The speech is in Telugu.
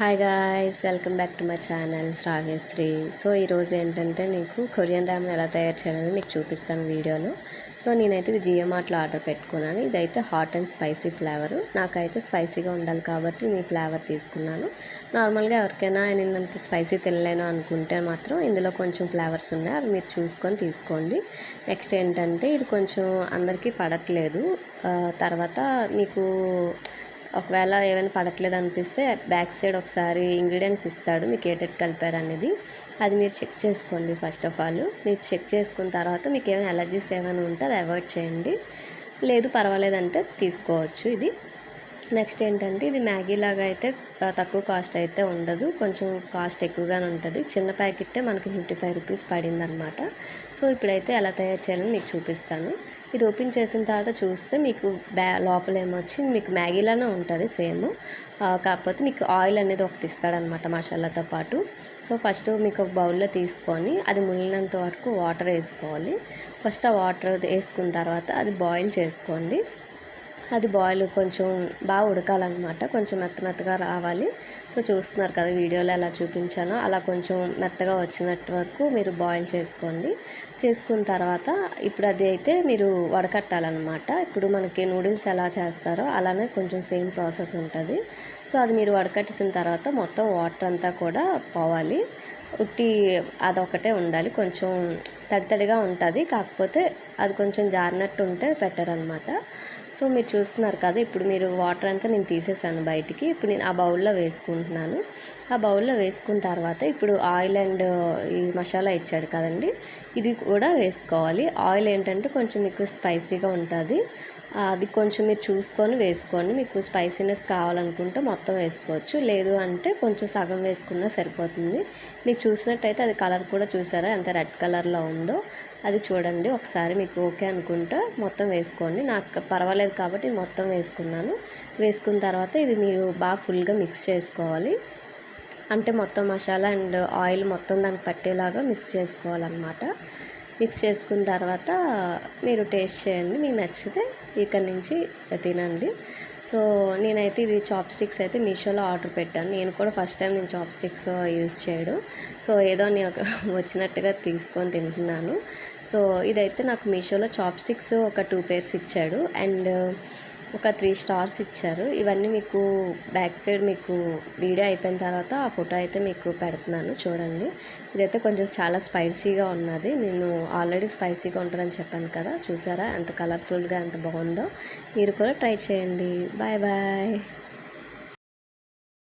Hi guys, welcome back to my channel Sravyasri. So ఈరోజు ఏంటంటే నీకు కొరియన్ రామెన్ ఎలా తయారు చేయాలనేది మీకు చూపిస్తాను వీడియోలో. సో నేనైతే ఇది జియో మార్ట్లో ఆర్డర్ పెట్టుకున్నాను. ఇదైతే హాట్ అండ్ స్పైసీ ఫ్లేవరు. నాకైతే స్పైసీగా ఉండాలి కాబట్టి నేను ఫ్లేవర్ తీసుకున్నాను. నార్మల్గా ఎవరికైనా నేనంత స్పైసీ తినలేను అనుకుంటే మాత్రం ఇందులో కొంచెం ఫ్లేవర్స్ ఉన్నాయి, అవి మీరు చూసుకొని తీసుకోండి. నెక్స్ట్ ఏంటంటే ఇది కొంచెం అందరికీ పడట్లేదు. తర్వాత మీకు ఒకవేళ ఏమైనా పడట్లేదు అనిపిస్తే బ్యాక్ సైడ్ ఒకసారి ఇంగ్రీడియంట్స్ ఇస్తాడు, మీకు ఏటెట్ కలిపారు అనేది. అది మీరు చెక్ చేసుకోండి. ఫస్ట్ ఆఫ్ ఆల్ మీరు చెక్ చేసుకున్న తర్వాత మీకు ఏమైనా అలర్జీస్ ఏమైనా ఉంటే అది అవాయిడ్ చేయండి. లేదు పర్వాలేదంటే తీసుకోవచ్చు ఇది. నెక్స్ట్ ఏంటంటే ఇది మ్యాగీ లాగా అయితే తక్కువ కాస్ట్ అయితే ఉండదు, కొంచెం కాస్ట్ ఎక్కువగానే ఉంటుంది. చిన్న ప్యాకెట్టే మనకి 55 రూపీస్ పడిందనమాట. సో ఇప్పుడైతే ఎలా తయారు చేయాలని మీకు చూపిస్తాను. ఇది ఓపెన్ చేసిన తర్వాత చూస్తే మీకు లోపల ఏమొచ్చి మీకు మ్యాగీలానే ఉంటుంది సేమ్, కాకపోతే మీకు ఆయిల్ అనేది ఒకటి ఇస్తాడనమాట మసాలాతో పాటు. సో ఫస్ట్ మీకు ఒక బౌల్లో తీసుకొని అది మునిగినంత వరకు వాటర్ వేసుకోవాలి. ఫస్ట్ ఆ వాటర్ వేసుకున్న తర్వాత అది బాయిల్ చేసుకోండి. అది బాయిల్ కొంచెం బాగా ఉడకాలన్నమాట, కొంచెం మెత్తగా రావాలి. సో చూస్తున్నారు కదా వీడియోలో ఎలా చూపించానో అలా కొంచెం మెత్తగా వచ్చినట్టు వరకు మీరు బాయిల్ చేసుకోండి. చేసుకున్న తర్వాత ఇప్పుడు అది అయితే మీరు వడకట్టాలన్నమాట. ఇప్పుడు మనకి నూడిల్స్ ఎలా చేస్తారో అలానే కొంచెం సేమ్ ప్రాసెస్ ఉంటుంది. సో అది మీరు వడకట్టేసిన తర్వాత మొత్తం వాటర్ అంతా కూడా పోవాలి. ఉట్టి అదొకటే ఉండాలి, కొంచెం తడిగా ఉంటుంది, కాకపోతే అది కొంచెం జారినట్టు ఉంటే బెటర్ అనమాట. సో మీరు చూస్తున్నారు కదా, ఇప్పుడు మీరు వాటర్ అంతా నేను తీసేసాను బయటికి. ఇప్పుడు నేను ఆ బౌల్లో వేసుకుంటున్నాను. ఆ బౌల్లో వేసుకున్న తర్వాత ఇప్పుడు ఆయిల్ అండ్ ఈ మసాలా ఇచ్చాడు కదండి, ఇది కూడా వేసుకోవాలి. ఆయిల్ ఏంటంటే కొంచెం మీకు స్పైసీగా ఉంటుంది, అది కొంచెం మీరు చూసుకొని వేసుకోండి. మీకు స్పైసీనెస్ కావాలనుకుంటే మొత్తం వేసుకోవచ్చు, లేదు అంటే కొంచెం సగం వేసుకున్నా సరిపోతుంది. మీకు చూసినట్టయితే అది కలర్ కూడా చూసారా ఎంత రెడ్ కలర్లో ఉందో, అది చూడండి ఒకసారి. మీకు ఓకే అనుకుంటే మొత్తం వేసుకోండి. నాకు పర్వాలేదు కాబట్టి మొత్తం వేసుకున్నాను. వేసుకున్న తర్వాత ఇది మీరు బాగా ఫుల్గా మిక్స్ చేసుకోవాలి. అంటే మొత్తం మసాలా అండ్ ఆయిల్ మొత్తం దానికి పట్టేలాగా మిక్స్ చేసుకోవాలన్నమాట. మిక్స్ చేసుకున్న తర్వాత మీరు టేస్ట్ చేయండి, మీకు నచ్చితే ఇక్కడ నుంచి తినండి. సో నేనైతే ఇది చాప్ స్టిక్స్ అయితే మీషోలో ఆర్డర్ పెట్టాను. నేను కూడా ఫస్ట్ టైం నేను చాప్ స్టిక్స్ యూజ్ చేయడం. సో ఏదో నేను వచ్చినట్టుగా తీసుకొని తింటున్నాను. సో ఇదైతే నాకు మీషోలో చాప్ స్టిక్స్ ఒక 2 pairs ఇచ్చాడు అండ్ ఒక 3 stars ఇచ్చారు. ఇవన్నీ మీకు బ్యాక్ సైడ్ మీకు వీడియో అయిపోయిన తర్వాత ఆ ఫోటో అయితే మీకు పెడుతున్నాను చూడండి. ఇదైతే కొంచెం చాలా స్పైసీగా ఉన్నది. నేను ఆల్రెడీ స్పైసీగా ఉంటుందని చెప్పాను కదా, చూసారా ఎంత కలర్ఫుల్గా ఎంత బాగుందో. మీరు కూడా ట్రై చేయండి. Bye bye.